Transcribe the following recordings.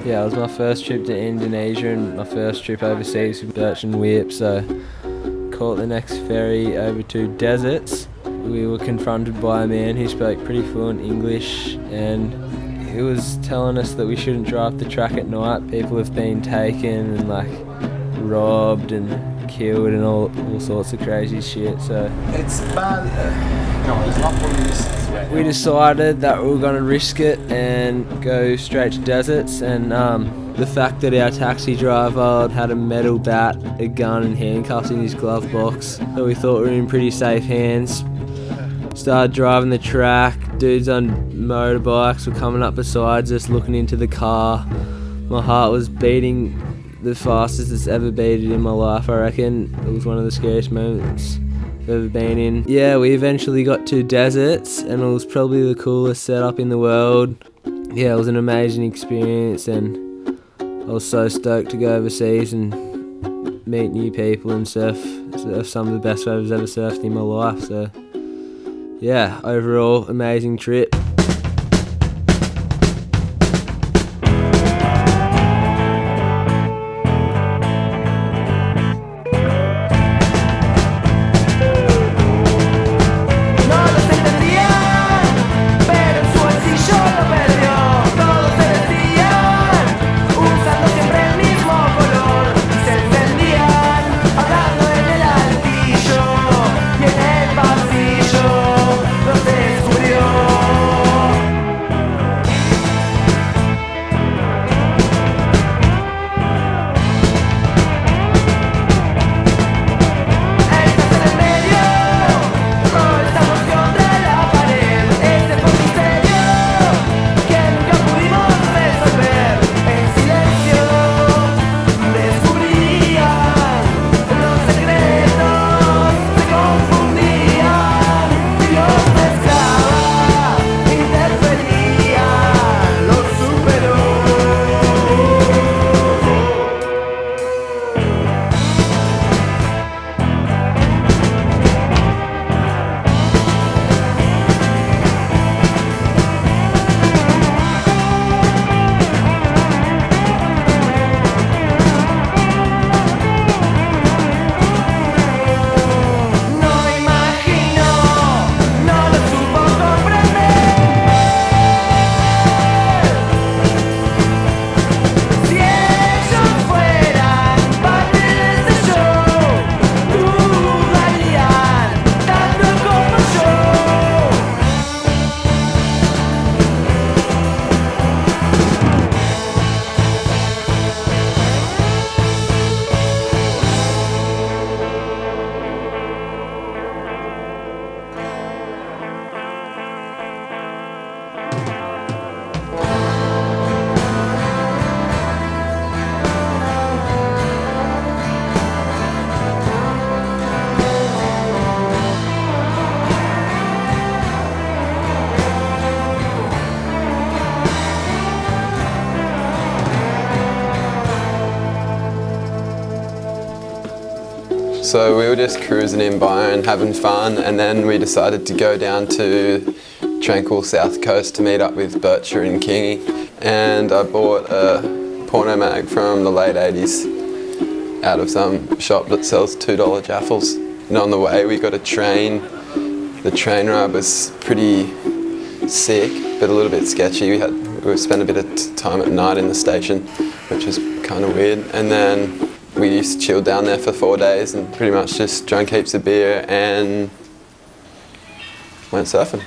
Yeah, it was my first trip to Indonesia and my first trip overseas with Burcher and Whip, so caught the next ferry over to Deserts. We were confronted by a man who spoke pretty fluent English, and he was telling us that we shouldn't drive the track at night. People have been taken and like robbed and killed and all sorts of crazy shit. So it's bad. No, it's not police. We decided that we were going to risk it and go straight to Deserts, and the fact that our taxi driver had a metal bat, a gun and handcuffs in his glove box, so we thought we were in pretty safe hands. Started driving the track, dudes on motorbikes were coming up beside us, looking into the car. My heart was beating the fastest it's ever beaten in my life, I reckon. It was one of the scariest moments I've ever been in. Yeah, we eventually got to Deserts, and it was probably the coolest setup in the world. Yeah, it was an amazing experience, and I was so stoked to go overseas and meet new people and surf some of the best waves I've ever surfed in my life. So yeah, overall, amazing trip. So we were just cruising in Byron, having fun, and then we decided to go down to tranquil south coast to meet up with Burcher and Kingy. And I bought a porno mag from the late 80s out of some shop that sells $2 jaffles. And on the way we got a train. The train ride was pretty sick, but a little bit sketchy. We spent a bit of time at night in the station, which was kind of weird. And then we used to chill down there for 4 days and pretty much just drank heaps of beer and went surfing.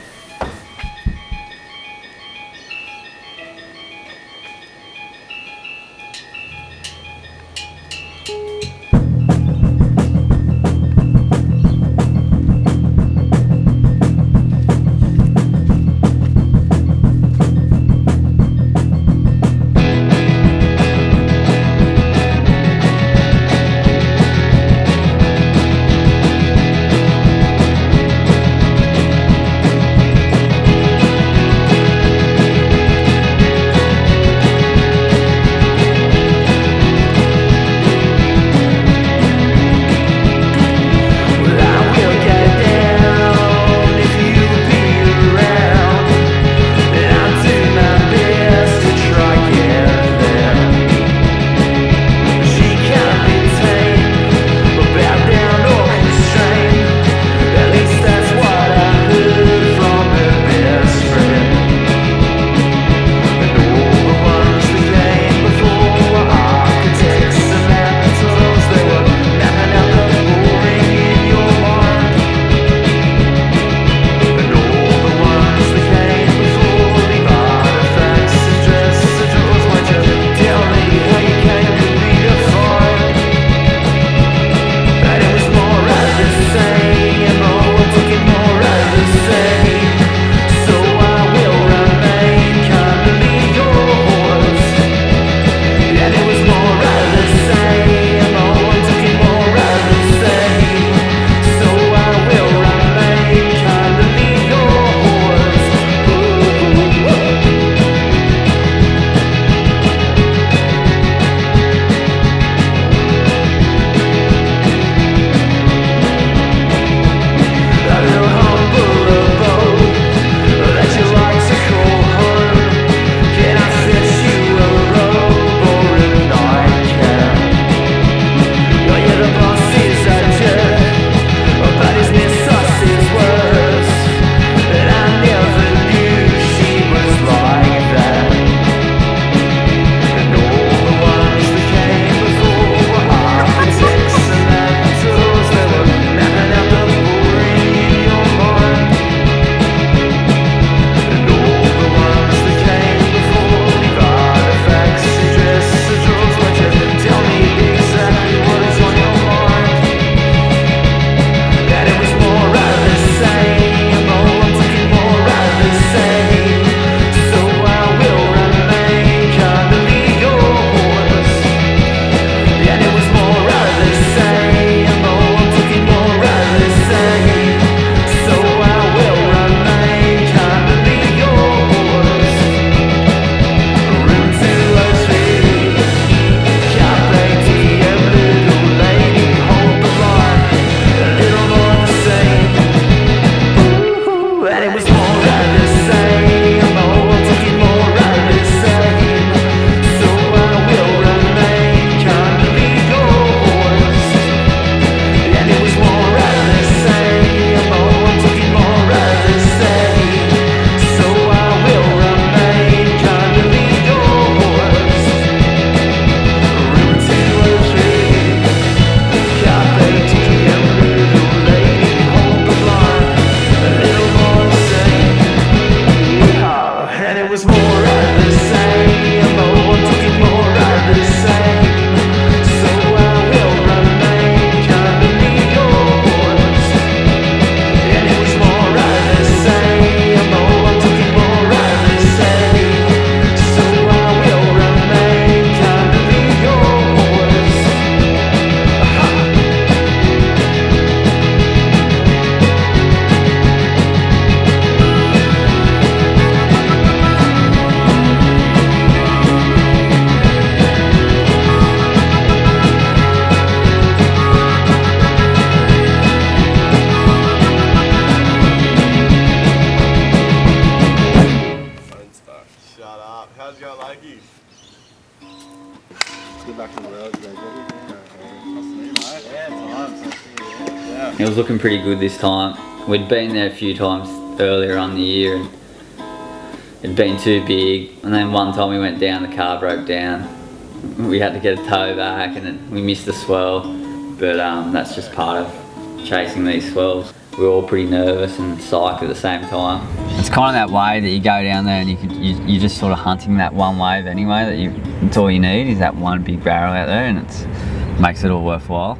Shut up. How's your leggy? Good luck in the world, guys. Yeah, times. It was looking pretty good this time. We'd been there a few times earlier on the year and it'd been too big. And then one time we went down, the car broke down. We had to get a tow back and then we missed the swell. But that's just part of chasing these swells. We were all pretty nervous and psyched at the same time. It's kind of that wave that you go down there and you're just sort of hunting that one wave anyway. That's all you need is that one big barrel out there, and it makes it all worthwhile.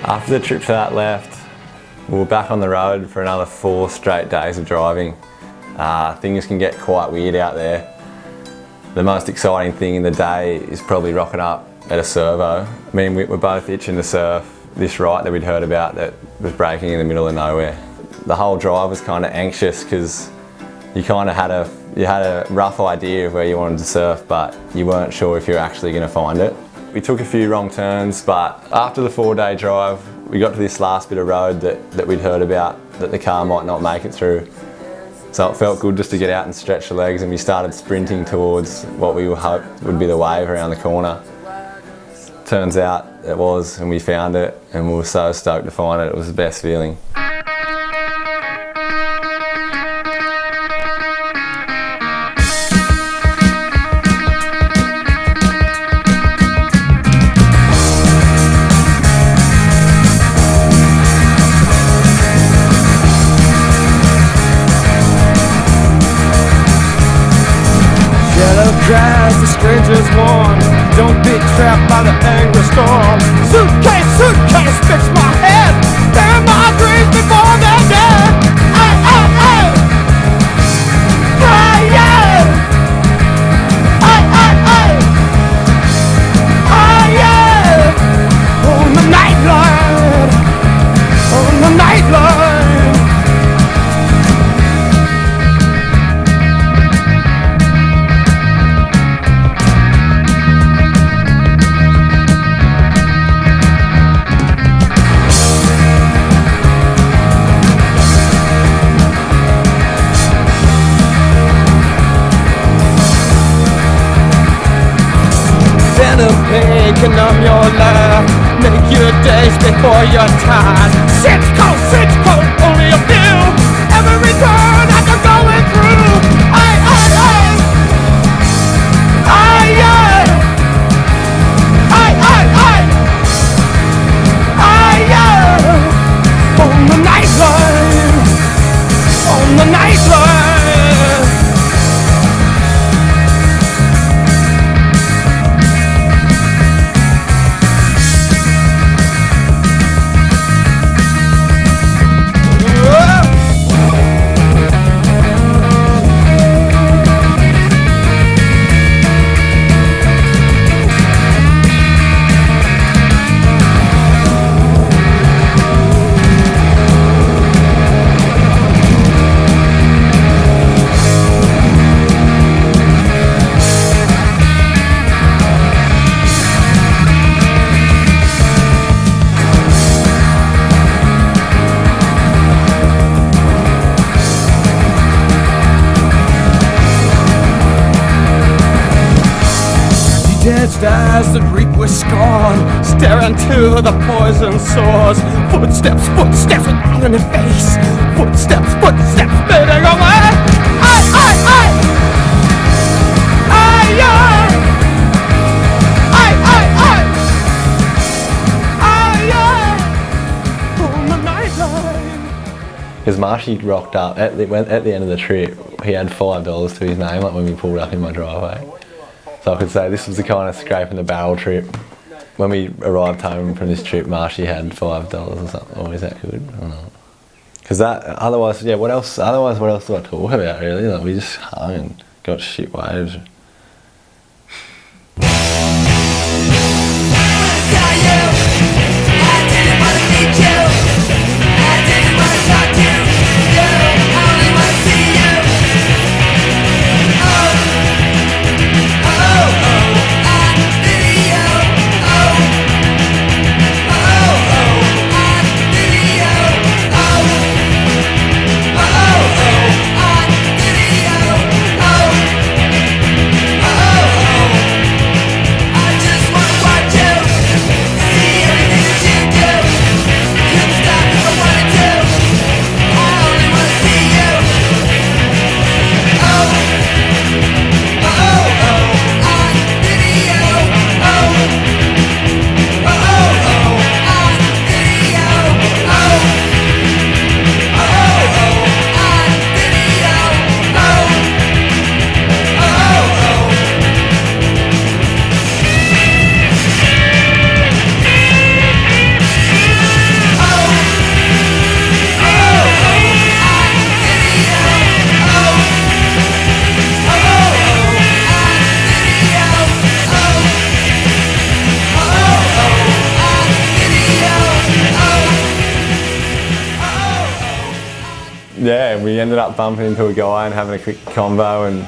After the trip to that left, we were back on the road for another 4 straight days of driving. Things can get quite weird out there. The most exciting thing in the day is probably rocking up at a servo. I mean, we're both itching to surf this right that we'd heard about that was breaking in the middle of nowhere. The whole drive was kind of anxious because you kind of had a rough idea of where you wanted to surf, but you weren't sure if you were actually going to find it. We took a few wrong turns, but after the 4-day drive, we got to this last bit of road that we'd heard about that the car might not make it through. So it felt good just to get out and stretch the legs, and we started sprinting towards what we hoped would be the wave around the corner. Turns out it was, and we found it, and we were so stoked to find it. It was the best feeling. Drives the stranger's warn. Don't be trapped by the angry storm. Suitcase, suitcase, fix my head. Bury my dreams before they're dead. Ay, ay, ay. Ay, yeah. Ay, ay, ay. Ay, yeah. On the nightline. On the nightline. Pain can numb your life, make your day race before your time. Sit cold, only a few. Every turn after going through. Aye, on the nightline, on the nightline. As the reap was scorn, staring to the poison sores. Footsteps right in the face. Footsteps fading away. On the nightline. Because Marshy rocked up at the end of the trip. He had $5 to his name, like when we pulled up in my driveway. So I could say this was the kind of scraping the barrel trip. When we arrived home from this trip, Marshy had $5 or something. Oh, is that good? I don't know. Because otherwise, what else do I talk about really? Like, we just hung and got shit waves. Yeah, we ended up bumping into a guy and having a quick convo, and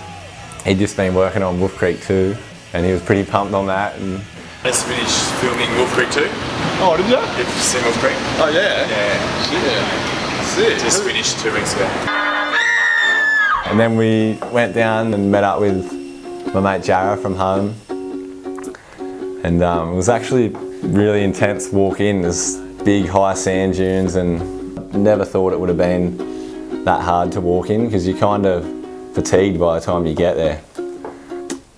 he'd just been working on Wolf Creek 2, and he was pretty pumped on that. And Just finished filming Wolf Creek 2. Oh, did you? You've seen Wolf Creek? Oh, yeah. Yeah. Sick. Just finished 2 weeks ago. And then we went down and met up with my mate Jarrah from home. And it was actually really intense walk in. There's big high sand dunes, and never thought it would have been that hard to walk in because you're kind of fatigued by the time you get there.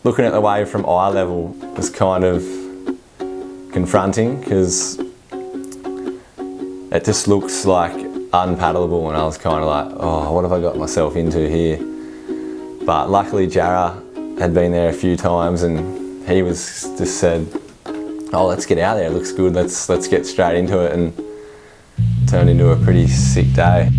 Looking at the wave from eye level was kind of confronting because it just looks like unpaddleable, and I was kind of like, oh, what have I got myself into here? But luckily Jarrah had been there a few times, and he was just said, oh, let's get out there, it looks good, let's get straight into it, and turned into a pretty sick day.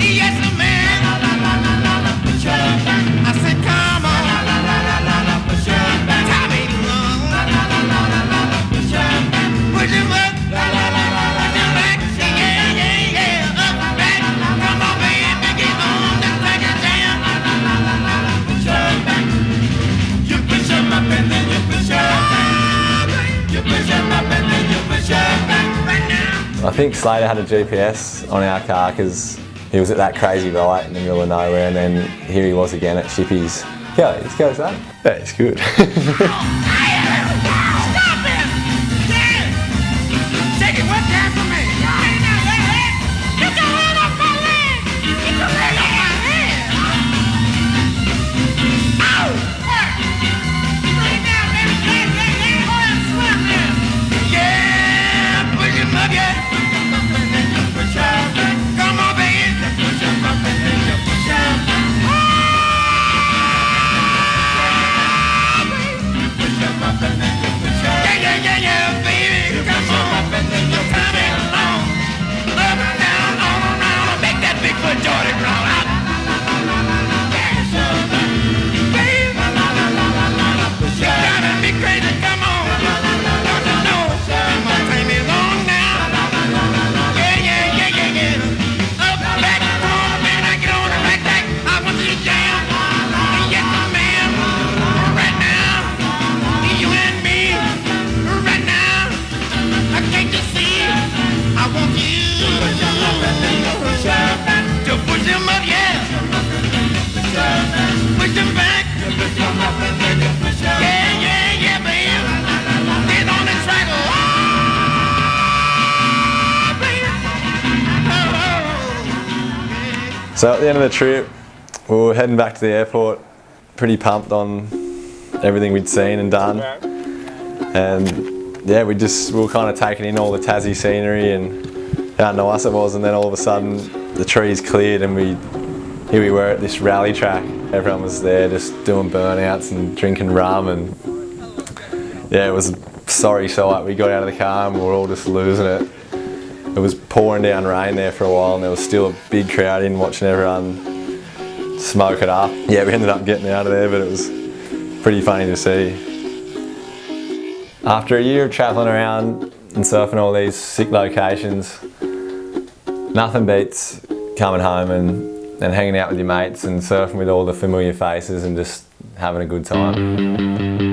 Yeah. I think Slater had a GPS on our car because he was at that crazy light in the middle of nowhere, and then here he was again at Shippy's. Yeah, this goes that. Yeah, it's good. So at the end of the trip, we were heading back to the airport, pretty pumped on everything we'd seen and done. And yeah, we were kind of taking in all the Tassie scenery and how nice it was, and then all of a sudden the trees cleared and here we were at this rally track. Everyone was there just doing burnouts and drinking rum, and yeah, it was a sorry sight. We got out of the car and we were all just losing it. It was pouring down rain there for a while, and there was still a big crowd in watching everyone smoke it up. Yeah, we ended up getting out of there, but it was pretty funny to see. After a year of travelling around and surfing all these sick locations, nothing beats coming home and hanging out with your mates and surfing with all the familiar faces and just having a good time.